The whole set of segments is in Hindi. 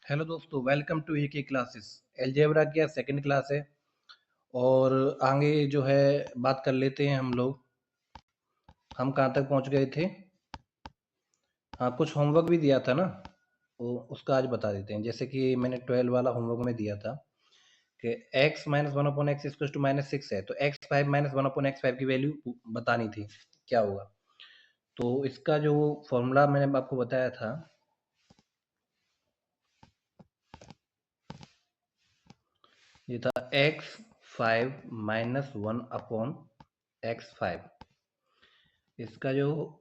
हेलो दोस्तों, वेलकम टू के क्लासेस। अलजेब्रा की सेकंड क्लास है और आगे जो है बात कर लेते हैं हम लोग। हम कहाँ तक पहुँच गए थे? हाँ, कुछ होमवर्क भी दिया था ना, वो उसका आज बता देते हैं। जैसे कि मैंने 12 वाला होमवर्क में दिया था कि x minus one upon x equal to -6 है, तो x5 minus one upon x five की वैल्यू बतानी थी, क्या होगा। तो इसका जो फॉर्मूला मैंने आपको बताया था, ये था x5 minus one upon x5। इसका जो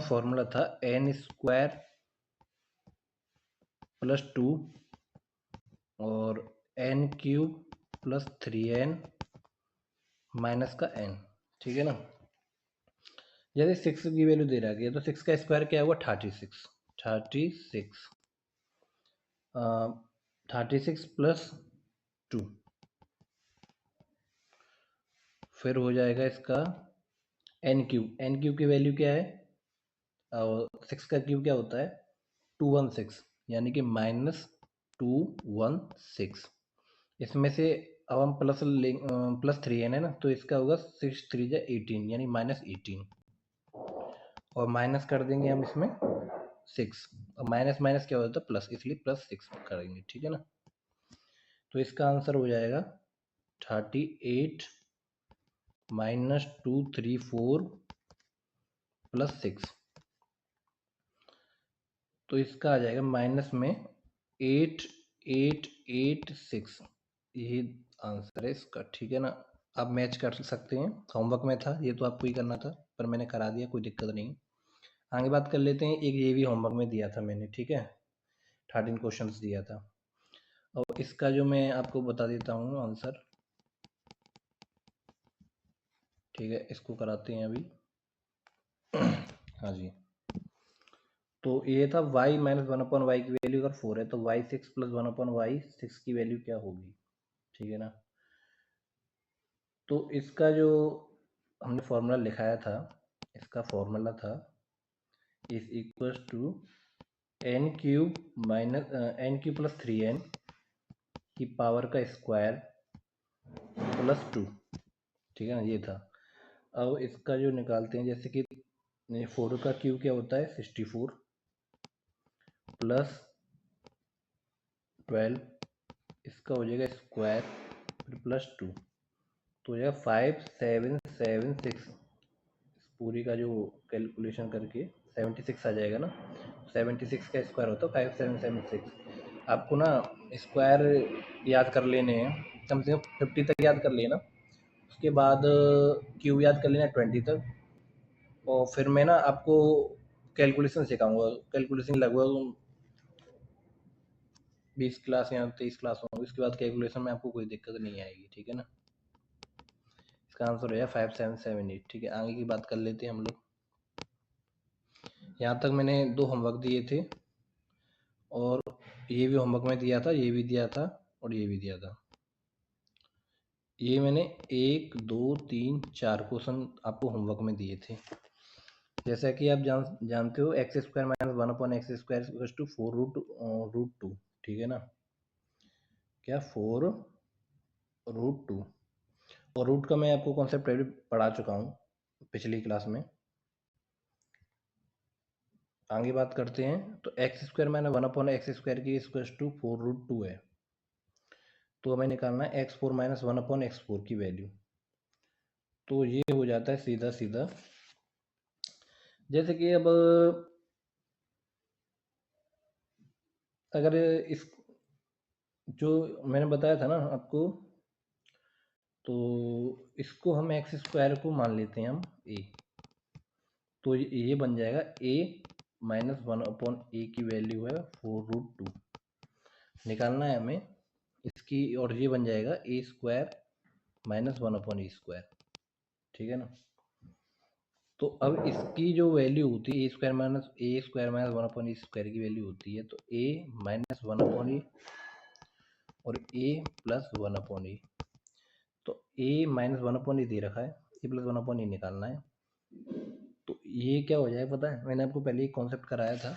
फॉर्मूला था n स्क्वायर प्लस 2 और n cube plus 3n minus का n, ठीक है ना। जैसे 6 की वैल्यू दे रखी है तो 6 का स्क्वायर क्या हुआ? 36 प्लस 2, फिर हो जाएगा इसका n क्यूब की वैल्यू क्या है? और 6 का क्यूब क्या होता है? 216, यानी कि -216। इसमें से अब हम प्लस 3n है ना, तो इसका होगा 6 3 जा 18, यानी -18। और माइनस कर देंगे हम इसमें 6, और माइनस माइनस क्या होता है? प्लस, इसलिए +6 करेंगे, ठीक है ना। तो इसका आंसर हो जाएगा 38 -234 प्लस 6। तो इसका आ जाएगा माइनस में 8886, ये आंसर है इसका, ठीक है ना। आप मैच कर सकते हैं, होमवर्क में था ये, तो आपको ही करना था, पर मैंने करा दिया, कोई दिक्कत नहीं। आगे बात कर लेते हैं। एक ये भी होमवर्क में दिया था मैंने, ठीक है, 13 क्वेश्चंस दिया था। और इसका जो मैं आपको बता देता हूँ आंसर, ठीक है, इसको कराते हैं अभी। हाँ जी, तो ये था y minus one upon y की वैल्यू अगर 4 है तो y6 plus one upon Y 6 की वैल्यू क्या होगी, ठीक है ना। तो इसका जो हमने फॉर्मूला लिखाया था, इसका फॉर्मूला था is equal to n cube minus n cube plus 3n की पावर का स्क्वायर प्लस 2, ठीक है ना, ये था। अब इसका जो निकालते हैं, जैसे कि 4 का क्यूब क्या होता है? 64 प्लस 12, इसका हो जाएगा स्क्वायर फिर प्लस 2, तो हो जाएगा 5776। पूरी का जो कैलकुलेशन करके 76 आ जाएगा ना। 76 का स्क्वायर होता है 5776। आपको ना स्क्वायर याद कर लेने हैं, कम से कम 50 तक याद कर लेना, उसके बाद क्यूब याद कर लेना 20 तक, और फिर मैं ना आपको कैलकुलेशन सिखाऊंगा। कैलकुलेशन लगभग 20 क्लास या 23 क्लास होंगे, उसके बाद कैलकुलेशन में आपको कोई दिक्कत नहीं आएगी, ठीक है ना। इसका आंसर है 5778, ठीक है। आगे की बात कर लेते हैं हम लोग। यहाँ तक मैंने 2 होमवर्क दिए थे, और ये भी होमवर्क में दिया था, ये भी दिया था, और ये भी दिया था। ये मैंने 1 2 3 4 क्वेश्चन आपको होमवर्क में दिए थे। जैसा कि आप जानते हो, x square minus one upon x square to 4 root two, ठीक है ना। क्या? 4 रूट 2। और रूट का मैं आपको कॉन्सेप्ट पहले पढ़ा चुका हूँ पिछली क्लास में। आगे बात करते हैं, तो x square minus one upon x square की स्क्वायर टू 4 रूट 2 है, तो हमें निकालना है x4 minus one upon x4 की वैल्यू। तो ये हो जाता है सीधा सीधा, जैसे कि अब अगर इस जो मैंने बताया था ना आपको, तो इसको हम एक्स स्क्वायर को मान लेते हैं हम a, तो ये बन जाएगा a माइनस वन अपॉन ए की वैल्यू है 4 रूट 2, निकालना है हमें इसकी, और ये बन जाएगा a square minus one upon A square, ठीक है ना। तो अब इसकी जो वैल्यू होती है ए स्क्वायर माइनस वन अपॉन ए स्क्वायर की वैल्यू होती है, तो a माइनस वन अपॉन ए और a प्लस वन अपॉन ए। तो a माइनस वन अपॉन ए दे रखा है, a प्लस वन अपॉन ए निकालना है। तो ये क्या हो जाएगा पता है? मैंने आपको पहले ही कॉन्सेप्ट कराया था,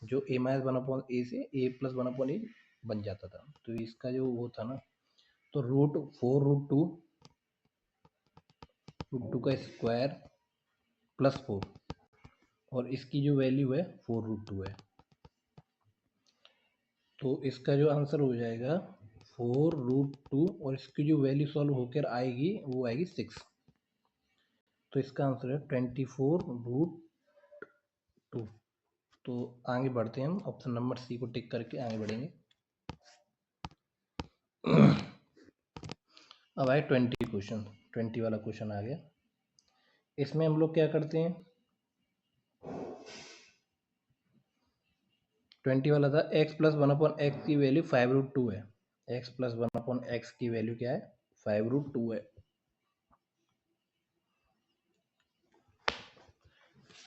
जो a माइनस वन अपॉन ए से a प्लस वन अपॉन ए बन जाता था। तो इसका जो वो था ना, तो √4 √2 का स्क्वायर प्लस 4 और इसकी जो वैल्यू है 4√2 है। तो इसका जो आंसर हो जाएगा 4√2 और इसकी जो वैल्यू सॉल्व होकर आएगी वो आएगी 6। तो इसका आंसर है 24√2। तो आगे बढ़ते हैं हम, ऑप्शन नंबर सी को टिक करके आगे बढ़ेंगे। अब आए 20 क्वेश्चन, 20 वाला क्वेश्चन आ गया। इसमें हम लोग क्या करते हैं, 20 वाला था x प्लस 1/x की वैल्यू 5√2 है। x प्लस 1/x की वैल्यू क्या है, 5√2 है।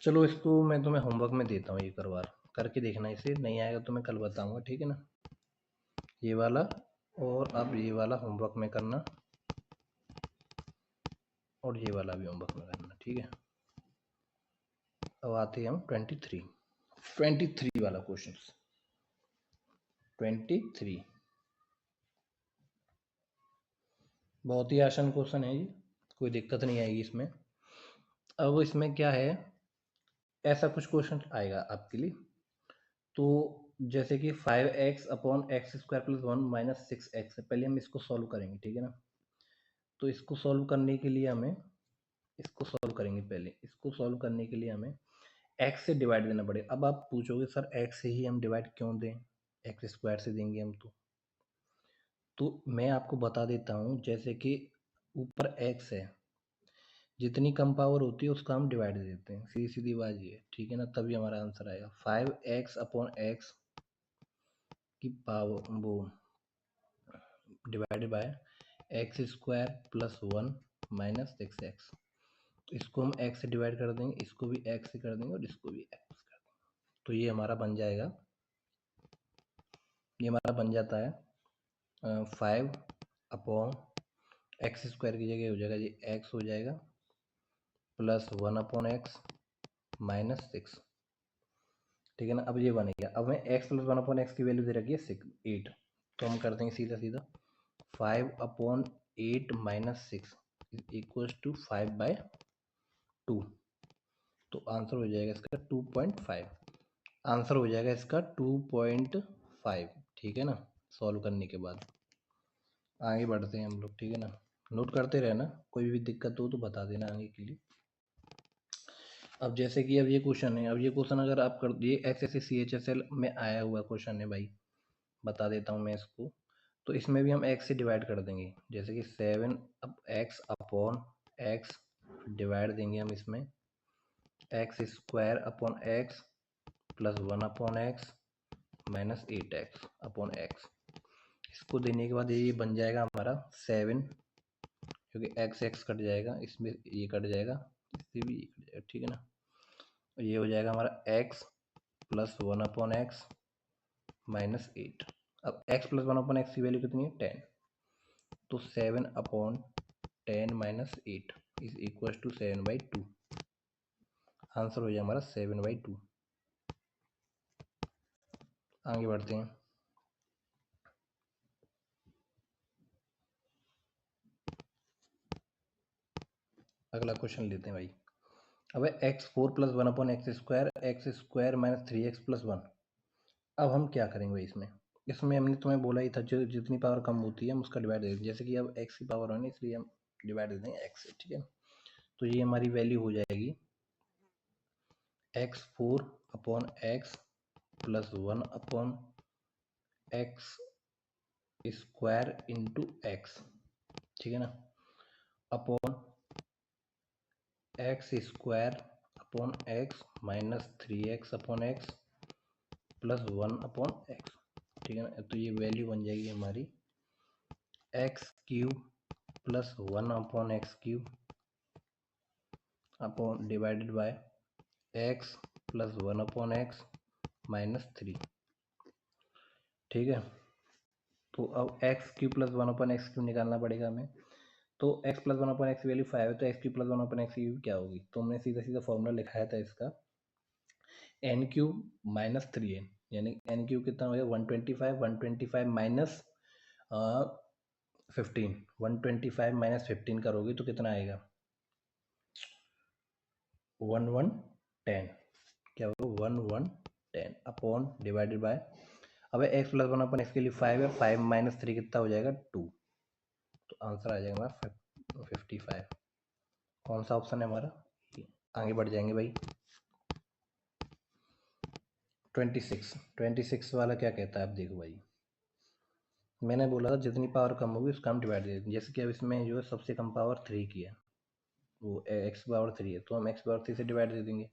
चलो इसको मैं तुम्हें होमवर्क में देता हूँ, एक बार करके देखना, इसे नहीं आएगा तो मैं कल बताऊंगा, ठीक है ना। ये वाला और अब ये वाला होमवर्क में करना और ये वाला भी होमवर्क में करना, ठीक है। अब आते हैं हम 23 वाला क्वेश्चन। 23 बहुत ही आसान क्वेश्चन है ये, कोई दिक्कत नहीं आएगी इसमें। अब इसमें क्या है, ऐसा कुछ क्वेश्चन आएगा आपके लिए। तो जैसे कि 5x/x² + 1 - 6x है। पहले हम इसको सॉल्व करेंगे, ठीक है ना। तो इसको सॉल्व करने के लिए हमें इसको सॉल्व करेंगे, पहले इसको सॉल्व करने के लिए हमें x से डिवाइड देना पड़ेगा। अब आप पूछोगे सर x से ही हम डिवाइड क्यों दें, x² से देंगे हम तो मैं आपको बता देता हूँ, जैसे कि ऊपर x है, जितनी कम पावर होती है उसका हम डिवाइड दे देते हैं, सीधी सीधी बात ये है, ठीक है ना। तभी हमारा आंसर आएगा 5x/x की पावर वो डिवाइडेड बाय x² + 1 - 6x। इसको हम x से डिवाइड कर देंगे, इसको भी x से कर देंगे और इसको भी x से कर देंगे। तो ये हमारा बन जाएगा, ये हमारा बन जाता है 5/x² की जगह हो जाएगा ये x हो जाएगा प्लस 1/x - 6, ठीक है ना। अब ये बनेगा, अब हमें x + 1/x की वैल्यू दे रखी है 8, तो हम कर देंगे सीधा सीधा 5/8 - 6 = 5/2। तो आंसर हो जाएगा इसका 2.5, आंसर हो जाएगा इसका 2.5, ठीक है ना। सॉल्व करने के बाद आगे बढ़ते हैं हम लोग, ठीक है ना। नोट करते रहना, कोई भी दिक्कत हो तो बता देना आगे के लिए। अब जैसे कि अब ये क्वेश्चन है, अब ये क्वेश्चन अगर आप कर दिए SSC CHSL में आया हुआ क्वेश्चन है भाई, बता देता हूँ मैं इसको। तो इसमें भी हम x से डिवाइड कर देंगे, जैसे कि 7x/x डिवाइड देंगे हम इसमें x² / x plus 1/x - 8x/x। इसको देने के बाद ये बन जाएगा हमारा 7, क्योंकि x कट जाएगा, इसमें ये कट जाएगा, इससे भी ये कट जाएगा, ठीक है ना। ये हो जाएगा हमारा x प्लस 1/x - 8। अब x प्लस 1/x की वैल्यू कितनी है, 10। तो 7/10 - 8 = 7/2। आंसर हो जाए हमारा 7/2। आगे बढ़ते हैं। अगला क्वेश्चन लेते हैं भाई। अब x4 + 1/x², x² - 3x + 1। अब हम क्या करेंगे भाई, इसमें हमने तुम्हें बोला ही था, जो जितनी पावर कम होती है हम उसका डिवाइड दे देंगे। जैसे कि अब x की पावर होनी, इसलिए हम डिवाइड दे देंगे x से, ठीक है। तो ये हमारी वैल्यू हो जाएगी x4/x plus 1/x² into x, ठीक है ना, upon x² minus 3x/x plus 1/x, ठीक है ना। तो ये वैल्यू बन जाएगी हमारी x³ plus 1/x³ upon divided by x plus 1/x minus 3, ठीक है। तो अब x³ प्लस 1/x³ निकालना पड़ेगा हमें। तो x प्लस 1/x की वैल्यू 5 है, तो x³ प्लस 1/x की क्या होगी, तो हमने सीधा सीधा फॉर्मूला लिखाया था इसका n³ - 3n। यानी एन क्यूब कितना हो गया 125, 125 माइनस 15, 125 माइनस 15 करोगे तो कितना आएगा 1110, क्या होगा 1110 अपॉन डिवाइडेड बाय, अब एक्स प्लस 1 अपन एक्स के लिए 5 है, 5 माइनस 3 कितना हो जाएगा 2, तो आंसर आ जाएगा हमारा 55। कौन सा ऑप्शन है हमारा, आगे बढ़ जाएंगे भाई। 26 वाला क्या कहता है, आप देखो भाई, मैंने बोला था जितनी पावर कम होगी उसका हम डिवाइड दे देते हैं। जैसे कि अब इसमें जो है सबसे कम पावर 3 की है, वो एक्स पावर 3 है, तो हम एक्स पावर 3 से डिवाइड दे देंगे,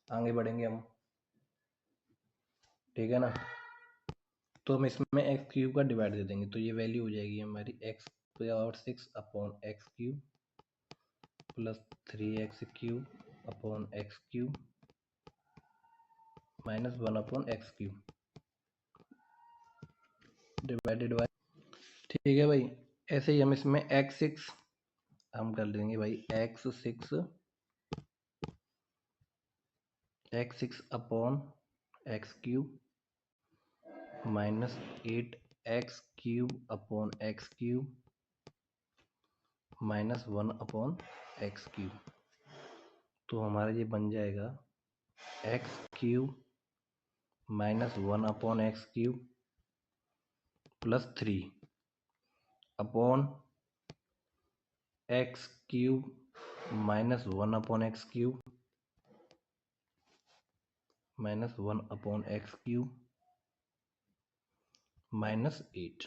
आगे बढ़ेंगे हम, ठीक है ना। तो हम इसमें एक्स क्यूब का डिवाइड दे देंगे, तो ये वैल्यू हो जाएगी हमारी x power 6 upon x cube plus 3x cube upon x cube minus 1 upon x cube divided by, ठीक है भाई। ऐसे ही हम इसमें x6 हम कर देंगे भाई, x6 upon x cube minus 8x cube upon x cube minus 1 upon x cube, तो हमारा ये बन जाएगा x cube minus 1 upon x cube plus 3 upon x cube minus 1 upon x cube minus 1 upon x cube minus 8।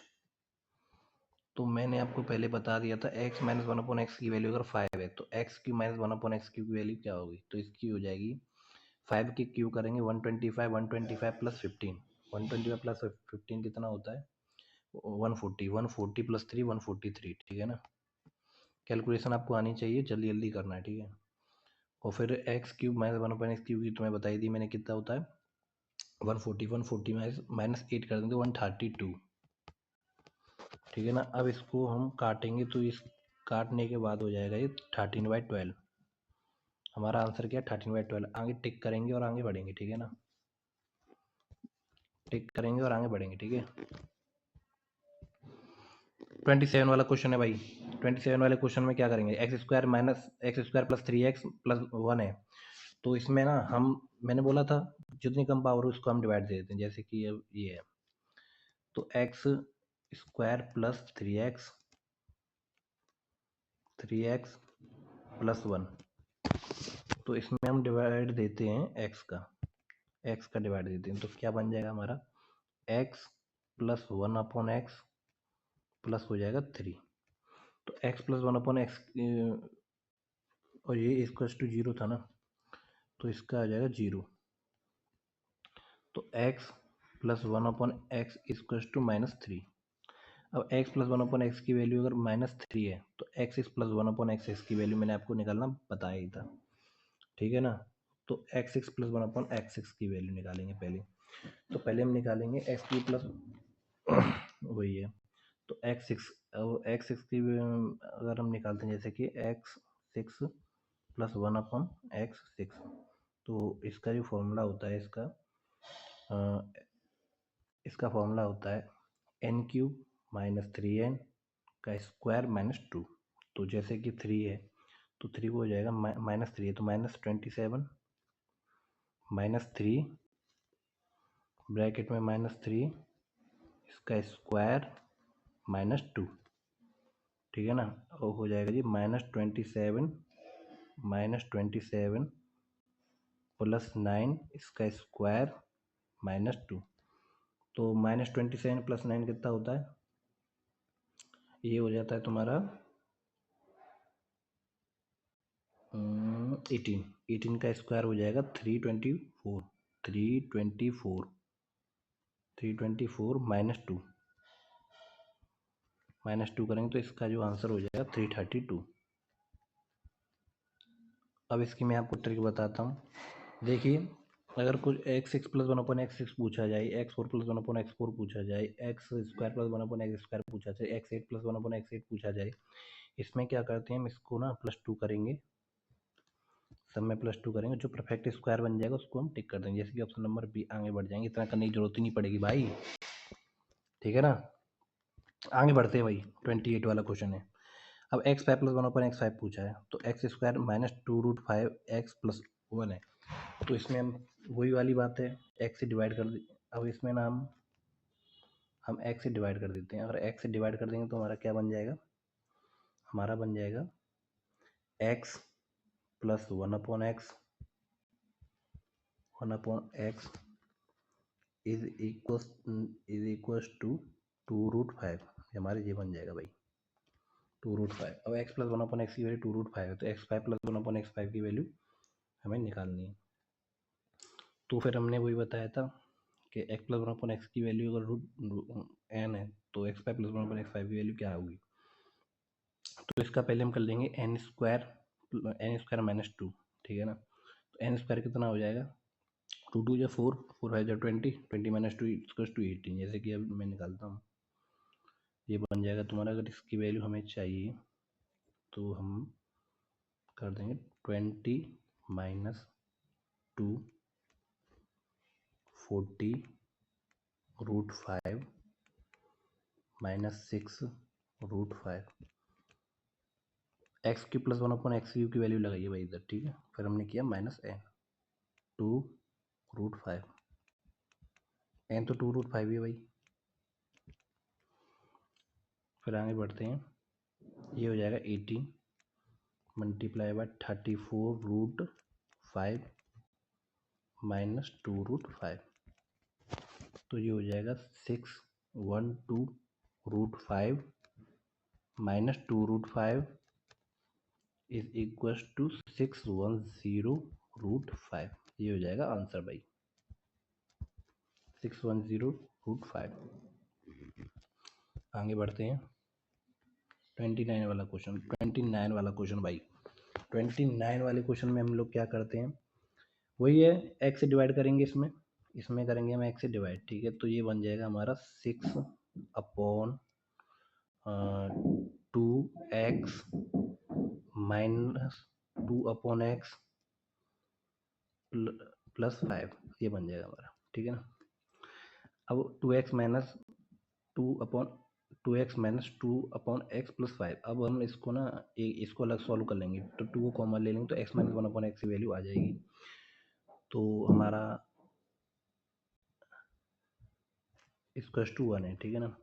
तो मैंने आपको पहले बता दिया था x माइनस 1 अपॉन एक्स की वैल्यू अगर 5 है तो x Q minus 1 upon x Q की वैल्यू क्या होगी, तो इसकी हो जाएगी 5 की क्यू करेंगे 125, 125 प्लस 15, 125 प्लस 15 कितना होता है 140, 140 प्लस 3 143, ठीक है ना। कैलकुलेशन आपको आनी चाहिए, जल्दी जल्दी करना है, ठीक है। और फिर x cube minus 1 upon x cube की तुम्हें बताई दी मैंने कितना होता है 140 माइनस 8 कर देंगे 132, ठीक है ना। अब इसको हम काटेंगे तो इस काटने के बाद हो जाएगा ये 13/12, हमारा आंसर क्या है 13/12। आगे टिक करेंगे और आगे बढ़ेंगे, ठीक है ना, टिक करेंगे और आगे बढ़ेंगे, ठीक है। 27 वाला क्वेश्चन है भाई, 27 वाले क्वेश्चन में क्या करेंगे, x square minus x square plus 3x plus 1 है, तो इसमें ना हम, मैंने बोला था जितनी कम पावर हो उसको हम डिवाइड दे देते हैं, जैसे कि ये है, तो x square plus 3x plus 1, तो इसमें हम डिवाइड देते हैं x का डिवाइड देते हैं, तो क्या बन जाएगा हमारा x plus 1 upon x plus हो जाएगा 3, तो x प्लस 1 अपॉन एक्स, और ये इक्वल टू 0 था ना, तो इसका आ जाएगा 0, तो x plus 1 upon x equal to -3। अब x प्लस 1 अपॉन एक्स की वैल्यू अगर -3 है तो x प्लस 1 अपॉन एक्स की वैल्यू मैंने आपको निकालना बताया ही था, ठीक है ना। तो x6 प्लस 1 अपॉन x6 की वैल्यू निकालेंगे पहले, तो पहले हम निकालेंगे x की प्लस वही है, तो x6 की अगर हम निकालते हैं जैसे कि x6 प्लस 1 अपॉन x6, तो इसका जो फॉर्मूला होता है इसका फॉर्मूला होता है एन क्यूब माइनस 3n का स्क्वायर माइनस 2, तो जैसे कि 3 है तो 3 को हो जाएगा -3 है तो -27 -3 ब्रैकेट में -3 इसका स्क्वायर -2, ठीक है ना, और हो जाएगा जी -27 प्लस 9 इसका स्क्वायर -2, तो -27 प्लस 9 कितना होता है, ये हो जाता है तुम्हारा 18 का स्क्वायर हो जाएगा 324 -2 करेंगे तो इसका जो आंसर हो जाएगा 332। अब इसकी मैं आपको ट्रिक बताता हूँ, देखिए अगर कुछ x6 प्लस 1 अपॉन x6 पूछा जाए, x4 प्लस 1 अपॉन x4 पूछा जाए, x square plus 1 upon x square पूछा जाए, x8 प्लस 1 अपॉन x8 पूछा जाए, इसमें क्या करते हैं हम इसको ना +2 करेंगे, सब में +2 करेंगे, जो परफेक्ट स्क्वायर बन जाएगा उसको हम टिक कर देंगे, जैसे कि ऑप्शन नंबर बी। आगे बढ़ जाएंगे, इतना करने की जरूरत ही नहीं पड़ेगी भाई, ठीक है ना। आगे बढ़ते हैं भाई, 28 वाला क्वेश्चन है। अब x5 + 1/x5 पूछा है, तो x² - 2√5x + 1 है। तो इसमें हम वही वाली बात है, x से डिवाइड कर दी। अब इसमें ना हम x से डिवाइड कर देते हैं। अगर x से डिवाइड कर देंगे तो हमारा क्या बन जाएगा, हमारा बन जाएगा x + 1/x इज टू 2√5। हमारे ये बन जाएगा भाई 2√5। अब x + 1/x की वैल्यू 2√5 है, तो x5 + 1/x5 की वैल्यू हमें निकालनी है। तो फिर हमने वही बताया था कि x + 1/x की वैल्यू अगर n है तो x5 + 1/x5 की वैल्यू क्या होगी। तो इसका पहले हम कर लेंगे n² - 2, ठीक है ना। तो n² कितना हो जाएगा, 2 2 या 4 4 5 या 20 20 - 2 = 18। जैसे कि अब मैं निकालता हूँ, ये बन जाएगा तुम्हारा। अगर इसकी वैल्यू हमें चाहिए तो हम कर देंगे 20 - 2 40 √5 - 6 √5। x³ + 1/x³ की वैल्यू लगाइए भाई इधर, ठीक है। फिर हमने किया -n 2 √5, n तो 2√5 ही है भाई। फिर आगे बढ़ते हैं, ये हो जाएगा 18 × 34 √5 - 2 √5। तो ये हो जाएगा 612 √5 - 2 √5 = 610 √5। ये हो जाएगा आंसर भाई, 610 √5। आगे बढ़ते हैं, 29 वाला क्वेश्चन। 29 वाला क्वेश्चन भाई, 29 वाले क्वेश्चन में हम लोग क्या करते हैं, वही है, x से डिवाइड करेंगे। इसमें करेंगे हम x से डिवाइड, ठीक है। तो ये बन जाएगा हमारा 6/2x - 2/x + 5, ये बन जाएगा हमारा, ठीक है ना। अब 2x - 2x - 2/x + 5। अब हम इसको ना इसको अलग सॉल्व कर लेंगे, तो 2 को कॉमन ले लेंगे तो x - 1/x की वैल्यू आ जाएगी। तो हमारा = 1 है, ठीक है ना।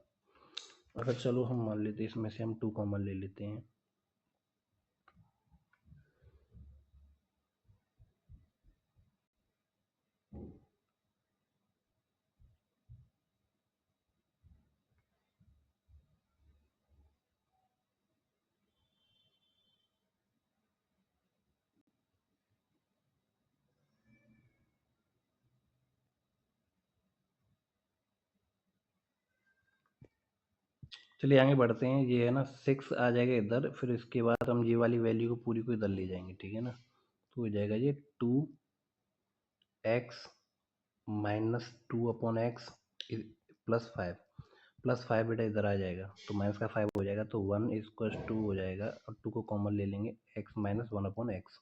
अगर चलो हम मान लेते हैं इसमें से हम 2 कॉमन ले लेते हैं, चलिए आगे बढ़ते हैं। ये है ना 6 आ जाएगा इधर, फिर इसके बाद हम ये वाली वैल्यू को पूरी को इधर ले जाएंगे, ठीक है ना। तो हो जाएगा ये 2x - 2/x + 5 बेटा इधर आ जाएगा, तो माइनस का 5 हो जाएगा, तो 1 = 2 हो जाएगा। और 2 को कॉमन ले लेंगे, x - 1/x।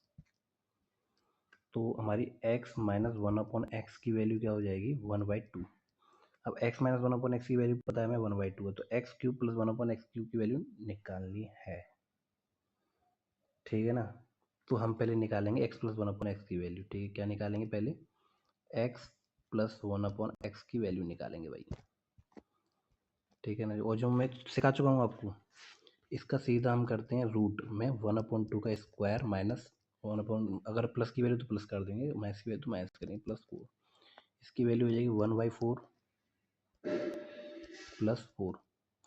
तो हमारी x - 1/x की वैल्यू क्या हो जाएगी, 1/2। अब x - 1/x की वैल्यू पता है हमें 1/2 है, तो x³ + 1/x³ की वैल्यू निकालनी है, ठीक है ना। तो हम पहले निकालेंगे x + 1/x की वैल्यू, ठीक है। क्या निकालेंगे, पहले x + 1/x की वैल्यू निकालेंगे भाई, ठीक है ना। और जो मैं सिखा चुका हूँ आपको, इसका सीधा हम करते हैं रूट में 1/2 का स्क्वायर माइनस 1, अगर प्लस की वैल्यू तो प्लस कर देंगे, माइनस की वैल्यू तो माइनस करेंगे, +4। इसकी वैल्यू हो जाएगी 1/4 + 4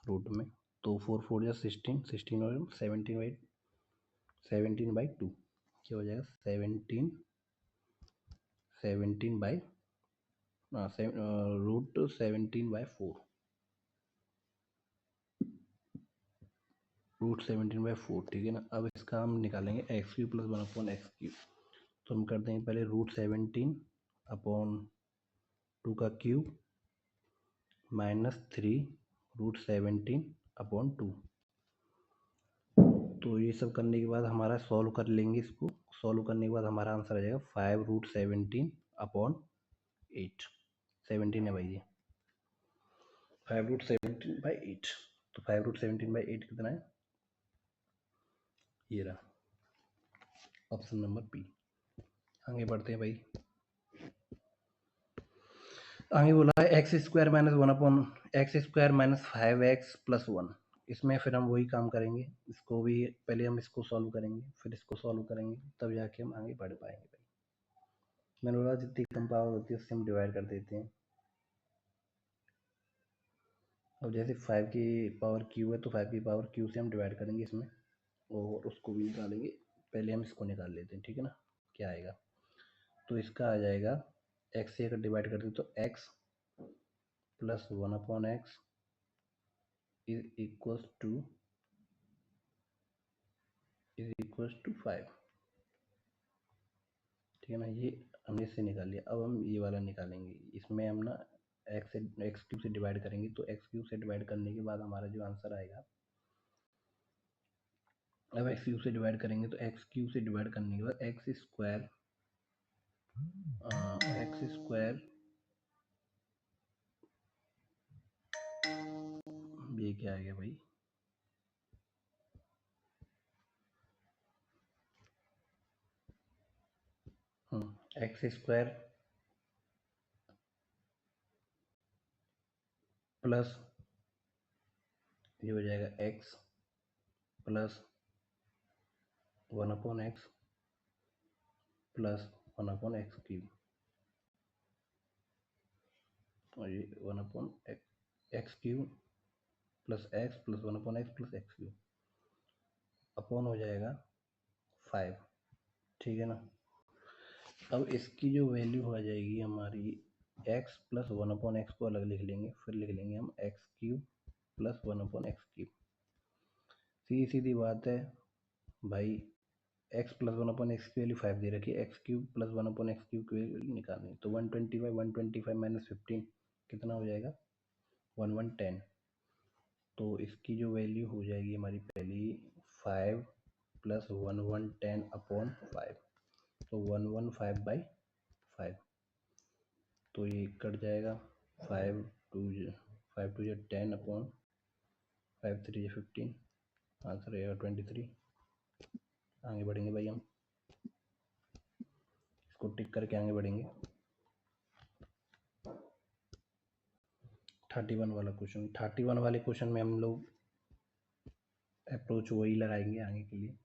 रूट में। तो 4 4 या 16 16 और 17/2 क्या हो जाएगा, 17 √17/4 √17/4, ठीक है ना। अब इसका हम निकालेंगे x³ + 1/x³। तो हम कर देंगे पहले √17/2 का क्यूब -3 √17/2। तो ये सब करने के बाद हमारा सॉल्व कर लेंगे, इसको सॉल्व करने के बाद हमारा आंसर आ जाएगा 5√17/8। 17 है भाई ये, 5√17/8। तो 5√17/8 कितना है, ये रहा ऑप्शन नंबर बी। आगे बढ़ते हैं भाई। आगे बोला है x² - 1/x² - 5x+1। इसमें फिर हम वही काम करेंगे, इसको भी पहले हम इसको सॉल्व करेंगे, फिर इसको सॉल्व करेंगे, तब जाके हम आगे बढ़ पाएंगे भाई। मैंने बोला जितनी कम पावर होती है उससे हम डिवाइड कर देते हैं। अब जैसे 5 की पावर क्यू है तो 5 की पावर क्यू से हम डिवाइड करेंगे इसमें, और उसको भी निकालेंगे। पहले हम इसको निकाल लेते हैं, ठीक है ना। क्या आएगा, तो इसका आ जाएगा x से अगर डिवाइड कर दें तो x + 1/x is equals to 5, ठीक है ना। ये हमने इससे निकाल लिया। अब हम ये वाला निकालेंगे, इसमें हम ना x³ से डिवाइड करेंगे, तो x³ से डिवाइड करने के बाद हमारा जो आंसर आएगा, अब x³ से डिवाइड करेंगे तो x³ से डिवाइड करने के बाद x² ये क्या आ गया भाई, x² प्लस ये हो जाएगा x + 1/x + 1/x³, और ये 1/x³ + x + 1/x + x³ upon हो जाएगा 5, ठीक है ना। अब इसकी जो वैल्यू हो जाएगी हमारी, x + 1/x को अलग लिख लेंगे, फिर लिख लेंगे हम x³ + 1/x³। सीधी सीधी बात है भाई, x + 1/x की वैल्यू 5 दे रखी है, x³ + 1/x³ की वैल्यू निकालनी। तो 125 - 15 कितना हो जाएगा, 1110। तो इसकी जो वैल्यू हो जाएगी हमारी पहली 5 + 1110/5, तो 115/5। तो ये कट जाएगा, 5 2 10/5 3 15, आंसर रहेगा 23। आगे बढ़ेंगे भाई, हम इसको टिक करके आगे बढ़ेंगे। 31 वाला क्वेश्चन, 31 वाले क्वेश्चन में हम लोग अप्रोच वही लगाएंगे आगे के लिए।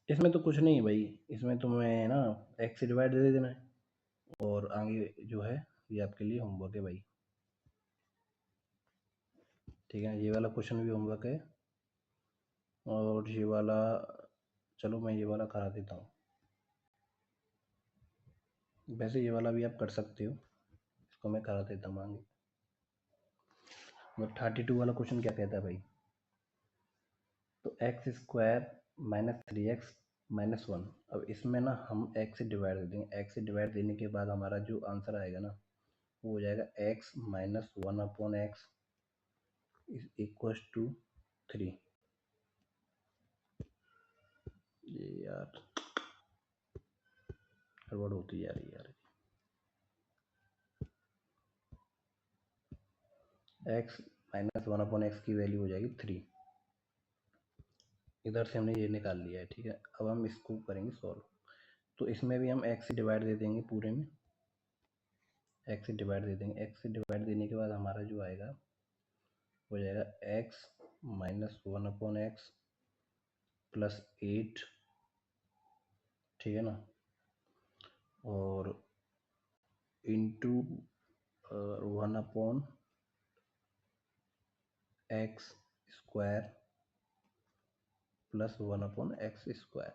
इसमें तो कुछ नहीं है भाई, इसमें तुम्हें ना x से डिवाइड दे देना है, और आगे जो है ये आपके लिए होमवर्क है भाई, ठीक है। ये वाला क्वेश्चन भी होमवर्क है, और ये वाला, चलो मैं ये वाला करा देता हूँ। वैसे ये वाला भी आप कर सकते हो, इसको मैं करा देता हूँ आगे। 32 वाला क्वेश्चन क्या कहता है भाई, तो x² - 3x - 1। अब इसमें ना हम x से डिवाइड दे देंगे, x से डिवाइड देने के बाद हमारा जो आंसर आएगा ना, वो हो जाएगा x - 1/x is equals to 3। ये यार गड़बड़ होती जा रही है यार। x - 1/x की वैल्यू हो जाएगी 3। इधर से हमने ये निकाल लिया है, ठीक है। अब हम इसको करेंगे सॉल्व। तो इसमें भी हम x से डिवाइड दे देंगे, पूरे में x से डिवाइड दे देंगे। x से डिवाइड देने के बाद हमारा जो आएगा हो जाएगा x - 1/x + 8, ठीक है ना, और इंटू 1/x² + 1/x²।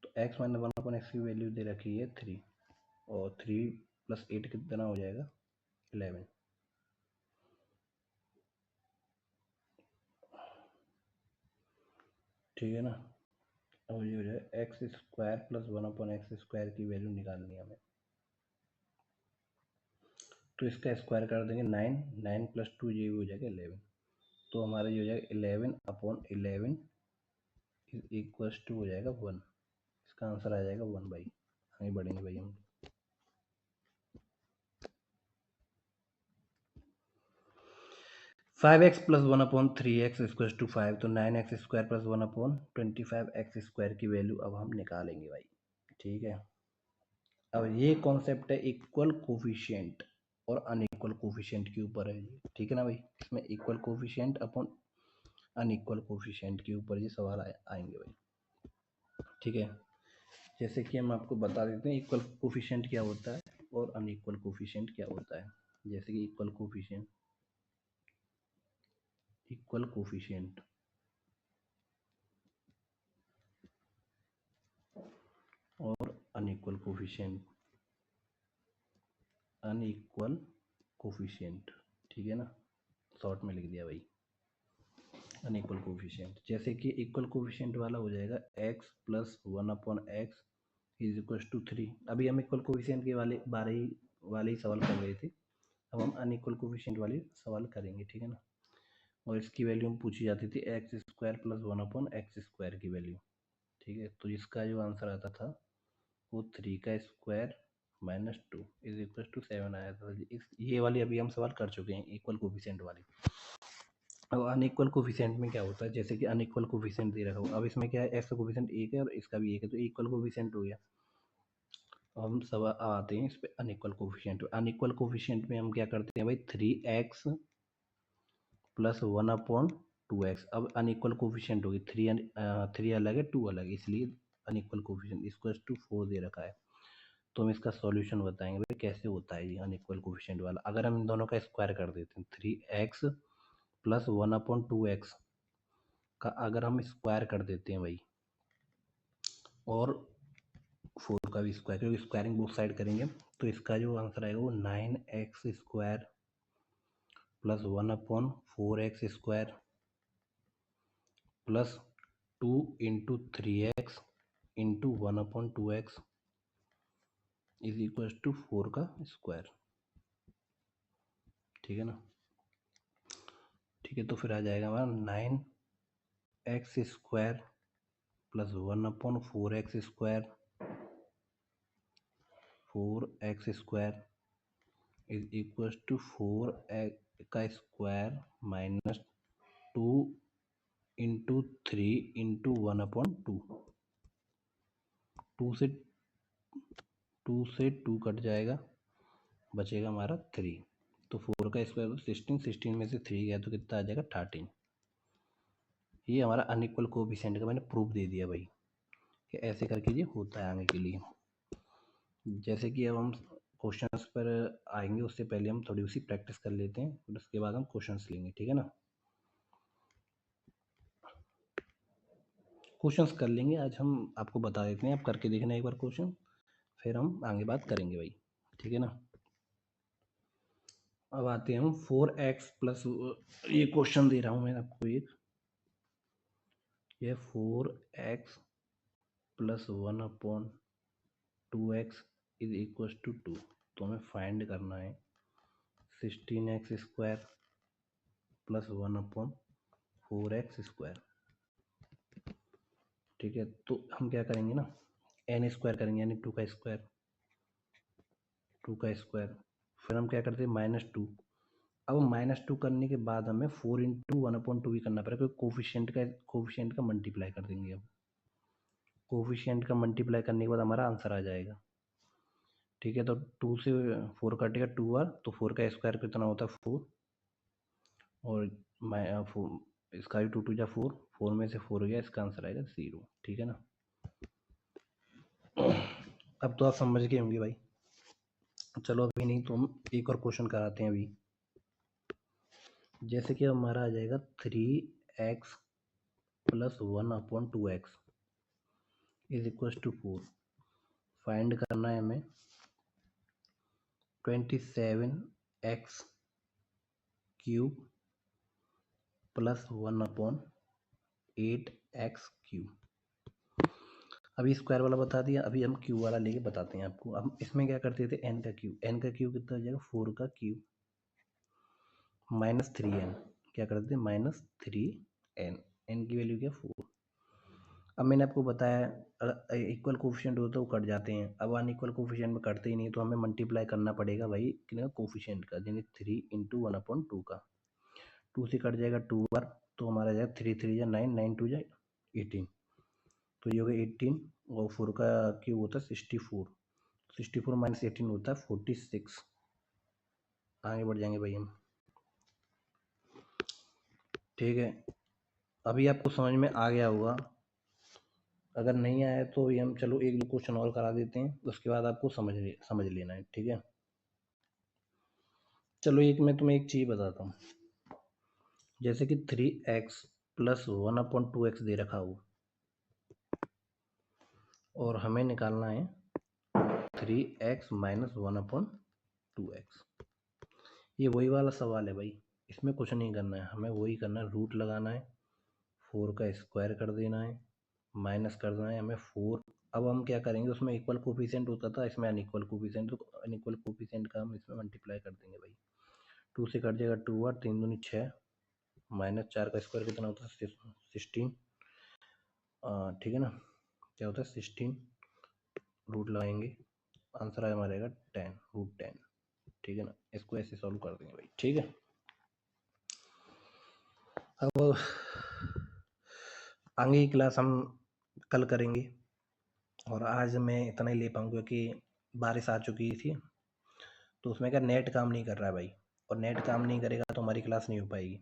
तो x - 1/x की वैल्यू दे रखी है 3, और 3 + 8 कितना हो जाएगा, 11, ठीक है ना। अब ये हो जाएगा x² + 1/x² की वैल्यू निकालनी है हमें, तो इसका स्क्वायर कर देंगे 9, 9 + 2 ये हो जाएगा 11। तो हमारा ये हो जाएगा 11/11 इक्वल्स टू हो जाएगा 1। इसका आंसर आ जाएगा 1 भाई। आगे बढ़ेंगे भाई हम। Five x plus 1/3x equals to 5, तो 9x² प्लस 1/25x² की वैल्यू अब हम निकालेंगे भाई। ठीक है, अब ये कॉन्सेप्ट है इक्वल कोफिशिएंट और अनइक्वल कोफिशिएंट के ऊपर है ये। ठीक है ना भाई, इसमें equal coefficient upon unequal coefficient के ऊपर ये सवाल आएंगे भाई। ठीक है, जैसे कि हम आपको बता देते हैं इक्वल कोफिशिएंट क्या होता है और अनइक्वल कोफिशिएंट क्या होता है। जैसे कि इक्वल कोफिशिएंट और अनइक्वल कोफिशिएंट। ठीक है ना, शॉर्ट में लिख दिया भाई अनइक्वल कोफिशिएंट। जैसे कि इक्वल कोफिशिएंट वाला हो जाएगा x plus 1/x is equal to 3। अभी हम इक्वल कोफिशिएंट के वाले ही सवाल कर रहे थे, अब हम अनइक्वल कोफिशिएंट वाले सवाल करेंगे। ठीक है ना, और इसकी वैल्यू हम पूछी जाती थी x² प्लस 1/x² की वैल्यू। ठीक है, तो इसका जो आंसर आता था वो 3 का square minus 2 is equal to 7 आया था। ये वाली अभी हम सवाल कर चुके हैं इक्वल कोफिशिएंट वाली। अब अनइक्वल कोफिशिएंट में क्या होता है, जैसे कि अनइक्वल कोफिशिएंट दे रखा हो, अब इसमें क्या है एक्स का कोफिशिएंट 1 है और इसका भी 1 है, तो इक्वल कोफिशिएंट हो गया। अब हम सब आते हैं इस पे अनइक्वल कोफिशिएंट। अनइक्वल कोफिशिएंट में हम क्या करते हैं भाई 3x प्लस 1/2x। अब अनइक्वल कोफिशिएंट होगी, 3 अलग है 2 अलग है, इसलिए अनइक्वल कोफिशिएंट इक्वल टू 4 दे रखा है। तो हम इसका सॉल्यूशन बताएंगे भाई कैसे होता है ये अनइक्वल कोफिशिएंट वाला। अगर हम इन दोनों का स्क्वायर कर देते हैं 3x प्लस 1/2x का अगर हम स्क्वायर कर देते हैं भाई, और 4 का भी स्क्वायर, क्योंकि स्क्वायरिंग बोथ साइड करेंगे, तो इसका जो आंसर आएगा वो 9x² plus 1/4x² plus 2 into 3x into 1/2x is equal to 4 का स्क्वायर। ठीक है ना, ठीक है, तो फिर आ जाएगा हमारा 9x² plus 1/4x² 4x² is equal to 4 का स्क्वायर माइनस 2 इंटू 3 इंटू 1/2। 2 से 2 कट जाएगा, बचेगा हमारा 3। तो 4 का स्क्वायर 16 में से 3 गया तो कितना आ जाएगा 13। ये हमारा अनइक्वल कोएफिशिएंट का मैंने प्रूफ दे दिया भाई कि ऐसे करके ये होता है आगे के लिए। जैसे कि अब हम क्वेश्चंस पर आएंगे, उससे पहले हम थोड़ी सी प्रैक्टिस कर लेते हैं और उसके बाद हम क्वेश्चंस लेंगे। ठीक है ना, क्वेश्चंस कर लेंगे आज हम, आपको बता देते हैं, आप करके देखना एक बार क्वेश्चन, फिर हम आगे बात करेंगे भाई। ठीक है ना, अब आते हैं हम 4x प्लस, ये क्वेश्चन दे रहा हूँ मैं आपको एक, ये 4x plus 1/2x is equal to 2। तो हमें फाइंड करना है 16x² प्लस 1/4x²। ठीक है, तो हम क्या करेंगे ना n² करेंगे, यानी 2 का स्क्वायर। फिर हम क्या करते हैं -2। अब -2 करने के बाद हमें 4 इंटू 1/2 भी करना पड़ेगा, क्योंकि कोफिशिएंट का मल्टीप्लाई कर देंगे। अब कोफिशिएंट का मल्टीप्लाई करने के बाद हमारा आंसर आ जाएगा। ठीक है, तो 2 से 4 कटेगा 2 बार, तो 4 का स्क्वायर कितना होता है 4, और इसका भी 2 2 जा 4, 4 में से 4 गया, इसका आंसर आएगा 0। ठीक है ना, अब तो आप समझ गए होंगे भाई। चलो अभी नहीं तो हम एक और क्वेश्चन कराते हैं अभी। जैसे कि हमारा आ जाएगा 3x plus 1/2x is equal to 4। Find करना है हमें 27x³ प्लस 1/8x³। अभी स्क्वायर वाला बता दिया, अभी हम क्यूब वाला लेके बताते हैं आपको। हम इसमें क्या करते थे n का क्यूब कितना हो जाएगा 4 का क्यूब माइनस 3n, क्या करते थे -3n, n की वैल्यू क्या 4। अब मैंने आपको बताया इक्वल कोफिशिएंट होता है वो कट जाते हैं, अब अनइक्वल कोफिशिएंट में कटते ही नहीं, तो हमें मल्टीप्लाई करना पड़ेगा भाई कितना कोफिशिएंट का, यानी 3 इंटू 1/2 का। 2 से कट जाएगा 2 बार, तो हमारा जाएगा 3 3 जा 9, 9 2 जा 18, तो ये हो गया 18, और 4 का क्यूब होता है 64, 64 माइनस 18 होता है 46। आगे बढ़ जाएंगे भाई हम। ठीक है, अभी आपको समझ में आ गया होगा, अगर नहीं आया तो ये हम चलो एक दो क्वेश्चन और करा देते हैं, उसके बाद आपको समझ लेना है। ठीक है, चलो एक मैं तुम्हें एक चीज़ बताता हूँ, जैसे कि 3x प्लस 1/2x दे रखा हो, और हमें निकालना है 3x माइनस 1/2x। ये वही वाला सवाल है भाई, इसमें कुछ नहीं करना है, हमें वही करना है, रूट लगाना है, 4 का स्क्वायर कर देना है, माइनस करना है हमें 4। अब हम क्या करेंगे, उसमें इक्वल कोफिशिएंट होता था, इसमें अनइक्वल कोफिशिएंट, तो अनइक्वल कोफिशिएंट का हम इसमें मल्टीप्लाई कर देंगे भाई। 2 से कट जाएगा 2 बार, 3 दूनी 6, माइनस 4 का स्क्वायर कितना होता है 16। ठीक है ना, क्या होता है 16, रूट लगाएंगे, आंसर आया हमारा 10, रूट 10। ठीक है ना, इसको ऐसे सॉल्व कर देंगे भाई। ठीक है, अब आगे की क्लास हम कल करेंगे, और आज मैं इतना ही ले पाऊँ क्योंकि बारिश आ चुकी थी, तो उसमें क्या नेट काम नहीं कर रहा है भाई, और नेट काम नहीं करेगा तो हमारी क्लास नहीं हो पाएगी,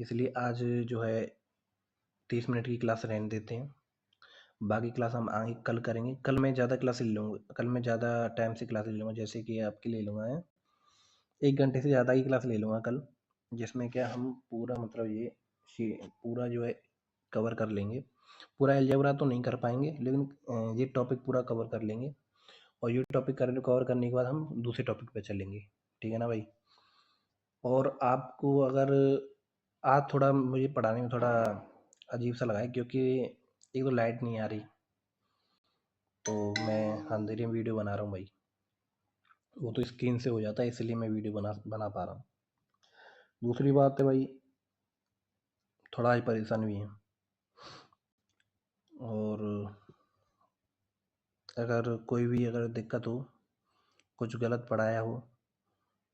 इसलिए आज जो है 30 मिनट की क्लास रहने देते हैं, बाकी क्लास हम आगे कल करेंगे। कल मैं ज़्यादा क्लास ले लूँगा, कल मैं ज़्यादा टाइम से क्लास ले लूँगा, जैसे कि आपके ले लूँगा 1 घंटे से ज़्यादा की क्लास ले लूँगा कल, जिसमें क्या हम पूरा मतलब ये पूरा जो है कवर कर लेंगे। पूरा अलजेब्रा तो नहीं कर पाएंगे, लेकिन ये टॉपिक पूरा कवर कर लेंगे, और ये टॉपिक कवर करने के बाद हम दूसरे टॉपिक पे चलेंगे। ठीक है ना भाई, और आपको अगर आज थोड़ा मुझे पढ़ाने में थोड़ा अजीब सा लगा है, क्योंकि एक तो लाइट नहीं आ रही, तो मैं अंधेरे में वीडियो बना रहा हूँ भाई, वो तो स्क्रीन से हो जाता है, इसलिए मैं वीडियो बना पा रहा हूँ। दूसरी बात है भाई, थोड़ा ही परेशान भी हैं, और अगर कोई भी अगर दिक्कत हो, कुछ गलत पढ़ाया हो,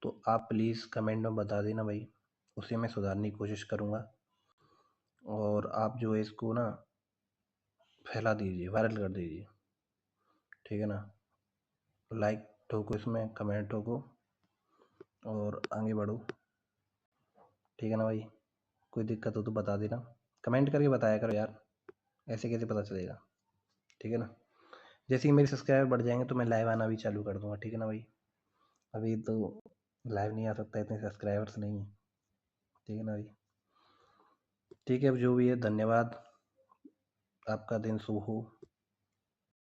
तो आप प्लीज़ कमेंट में बता देना भाई, उसे मैं सुधारने की कोशिश करूँगा, और आप जो है इसको ना फैला दीजिए, वायरल कर दीजिए। ठीक है ना, लाइक ठोको इसमें, कमेंट ठोको, और आगे बढ़ो। ठीक है ना भाई, कोई दिक्कत हो तो बता देना, कमेंट करके बताया करो यार, ऐसे कैसे पता चलेगा। ठीक है ना, जैसे कि मेरे सब्सक्राइबर बढ़ जाएंगे तो मैं लाइव आना भी चालू कर दूंगा। ठीक है ना भाई, अभी तो लाइव नहीं आ सकता, इतने सब्सक्राइबर्स नहीं है। ठीक है ना भाई, ठीक है, अब जो भी है धन्यवाद, आपका दिन शुभ हो।